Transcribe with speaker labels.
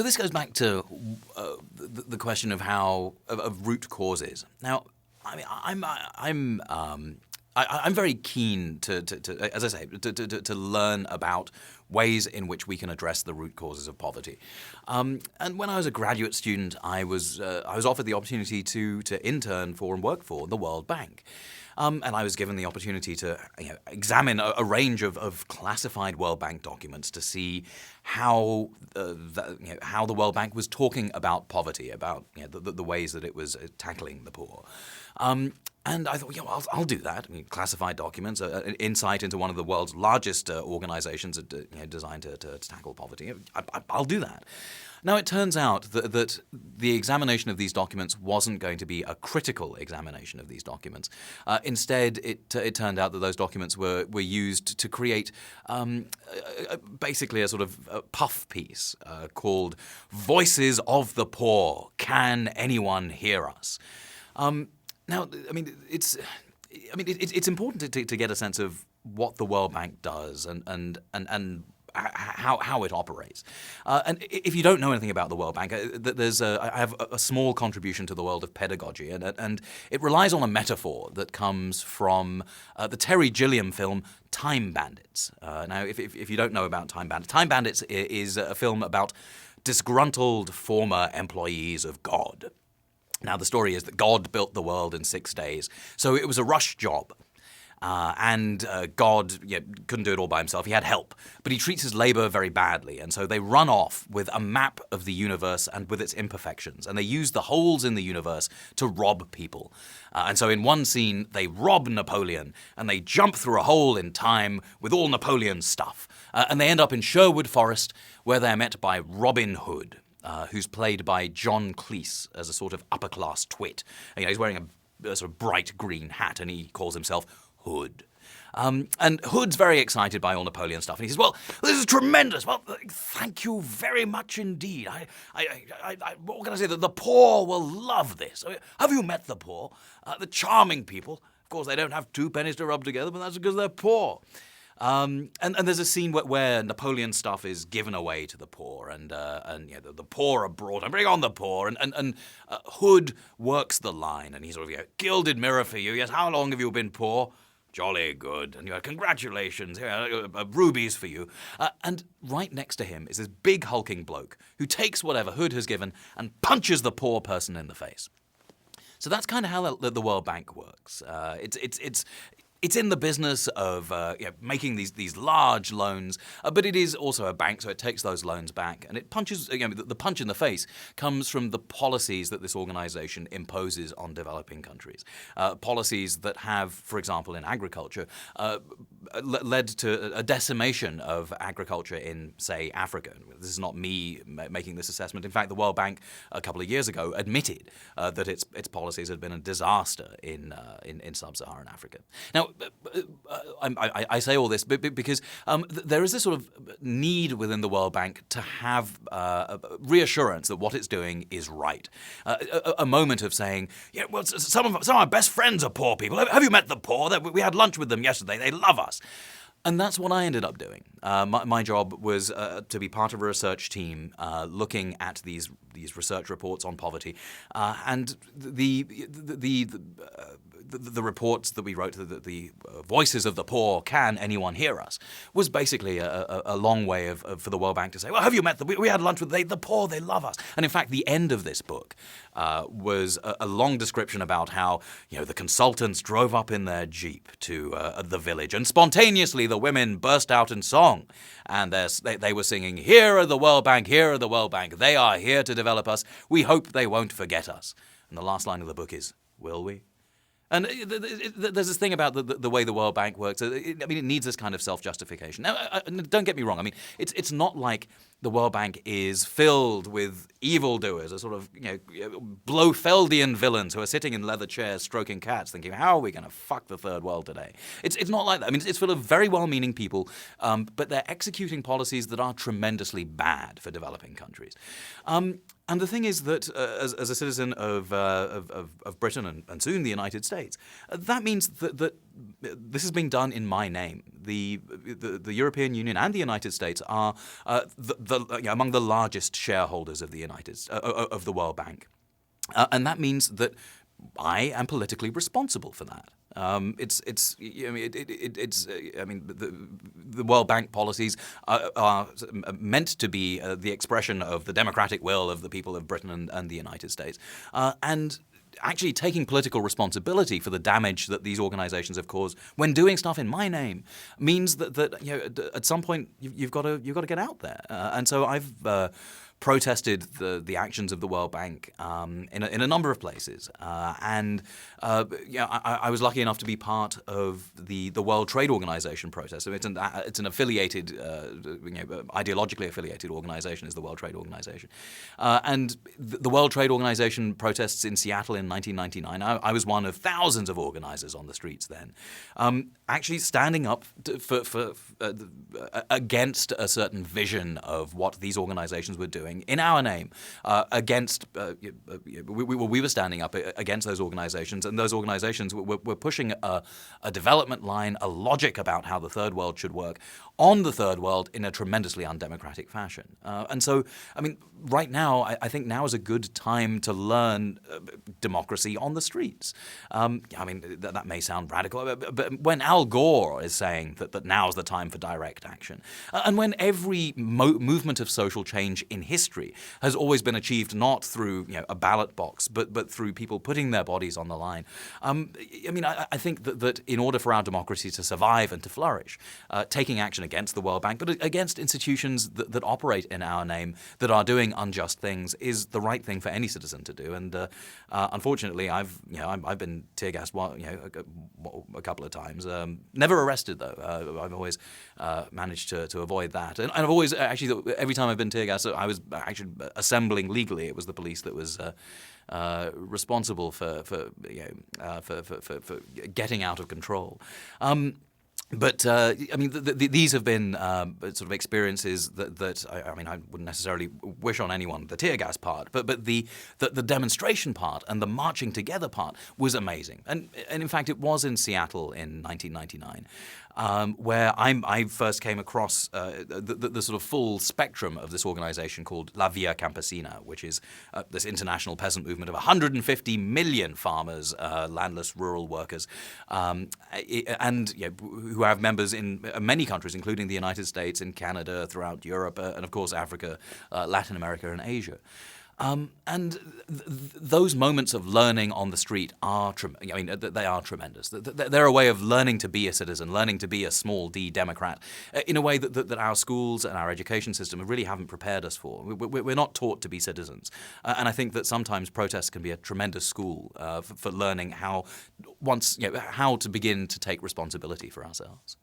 Speaker 1: So this goes back to the question of of root causes. Now, I mean, I'm very keen to as I say, to learn about ways in which we can address the root causes of poverty. And when I was a graduate student, I was offered the opportunity to intern for and work for the World Bank. And I was given the opportunity to examine a range of classified World Bank documents to see how the World Bank was talking about poverty, about the ways that it was tackling the poor. And I thought, well, I'll do that. I mean, classified documents, an insight into one of the world's largest organizations designed to tackle poverty. I'll do that. Now, it turns out that the examination of these documents wasn't going to be a critical examination of these documents. Instead, it turned out that those documents were used to create basically a sort of puff piece called "Voices of the Poor. Can Anyone Hear Us?" Now, I mean, it's important to get a sense of what the World Bank does and how it operates. And if you don't know anything about the World Bank, I have a small contribution to the world of pedagogy, and it relies on a metaphor that comes from the Terry Gilliam film Time Bandits. Now, if you don't know about Time Bandits is a film about disgruntled former employees of God. Now, the story is that God built the world in 6 days, so it was a rush job. And God couldn't do it all by himself. He had help. But he treats his labor very badly. And so they run off with a map of the universe and with its imperfections. And they use the holes in the universe to rob people. And so in one scene, they rob Napoleon. And they jump through a hole in time with all Napoleon's stuff. And they end up in Sherwood Forest, where they're met by Robin Hood, who's played by John Cleese as a sort of upper-class twit. He's wearing a sort of bright green hat, and he calls himself Hood. And Hood's very excited by all Napoleon stuff, and he says, "Well, this is tremendous. Well, thank you very much indeed. What can I say? The poor will love this. Have you met the poor? The charming people. Of course, they don't have 2 pennies to rub together, but that's because they're poor." And there's a scene where Napoleon's stuff is given away to the poor, and the poor are brought, and bring on the poor, and Hood works the line, and he's sort of, "Gilded mirror for you. Yes, how long have you been poor? Jolly good. And congratulations, rubies for you." And right next to him is this big hulking bloke who takes whatever Hood has given and punches the poor person in the face. So that's kind of how the World Bank works. It's in the business of making these large loans, but it is also a bank, so it takes those loans back, and it punches. The punch in the face comes from the policies that this organization imposes on developing countries, policies that have, for example, in agriculture, led to a decimation of agriculture in, say, Africa. This is not me making this assessment. In fact, the World Bank a couple of years ago admitted that its policies had been a disaster in sub-Saharan Africa. Now, I say all this because there is this sort of need within the World Bank to have reassurance that what it's doing is right. A moment of saying, well, some of our best friends are poor people. Have you met the poor? We had lunch with them yesterday. They love us. And that's what I ended up doing. My job was to be part of a research team looking at these research reports on poverty, and the reports that we wrote, the voices of the poor, can anyone hear us, was basically a long way for the World Bank to say, well, have you met them? We had lunch with the poor, they love us. And in fact, the end of this book was a long description about how the consultants drove up in their Jeep to the village, and spontaneously the women burst out in song. And they were singing, "Here are the World Bank, here are the World Bank. They are here to develop us. We hope they won't forget us." And the last line of the book is, "Will we?" And there's this thing about the way the World Bank works. It needs this kind of self-justification. Now, don't get me wrong. I mean, it's not like the World Bank is filled with evildoers, a sort of Blofeldian villains who are sitting in leather chairs stroking cats, thinking, "How are we going to fuck the third world today?" It's not like that. I mean, it's full of very well-meaning people, but they're executing policies that are tremendously bad for developing countries. And the thing is that as a citizen of Britain and soon the United States, that means that this is being done in my name. The European Union and the United States are among the largest shareholders of of the World Bank, and that means that I am politically responsible for that. The World Bank policies are meant to be the expression of the democratic will of the people of Britain and the United States, and actually taking political responsibility for the damage that these organizations have caused when doing stuff in my name means that at some point you've got to get out there, and so I've protested the actions of the World Bank in a number of places, and I was lucky enough to be part of the World Trade Organization protest. So it's an affiliated, ideologically affiliated organization is the World Trade Organization, and the World Trade Organization protests in Seattle in 1999. I was one of thousands of organizers on the streets then, actually standing up against a certain vision of what these organizations were doing in our name, against we were standing up against those organizations, and those organizations were pushing a development line, a logic about how the third world should work on the third world in a tremendously undemocratic fashion. And so, right now, I think now is a good time to learn democracy on the streets. That may sound radical, but when Al Gore is saying that now's the time for direct action, and when every movement of social change in history has always been achieved not through a ballot box, but through people putting their bodies on the line. I think that in order for our democracy to survive and to flourish, taking action against the World Bank, but against institutions that operate in our name, that are doing unjust things, is the right thing for any citizen to do. And unfortunately, I've been tear gassed a couple of times. Never arrested though. I've always managed to avoid that. And I've always actually, every time I've been tear gassed, I was actually assembling legally. It was the police that was responsible for getting out of control. But these have been sort of experiences that I wouldn't necessarily wish on anyone. The tear gas part, but the demonstration part and the marching together part was amazing. And in fact, it was in Seattle in 1999. Where I first came across the sort of full spectrum of this organization called La Via Campesina, which is this international peasant movement of 150 million farmers, landless rural workers, and who have members in many countries, including the United States, in Canada, throughout Europe, and of course Africa, Latin America, and Asia. Those moments of learning on the street are, they are tremendous. They're a way of learning to be a citizen, learning to be a small d Democrat, in a way that our schools and our education system really haven't prepared us for. We're not taught to be citizens, and I think that sometimes protests can be a tremendous school for learning how to begin to take responsibility for ourselves.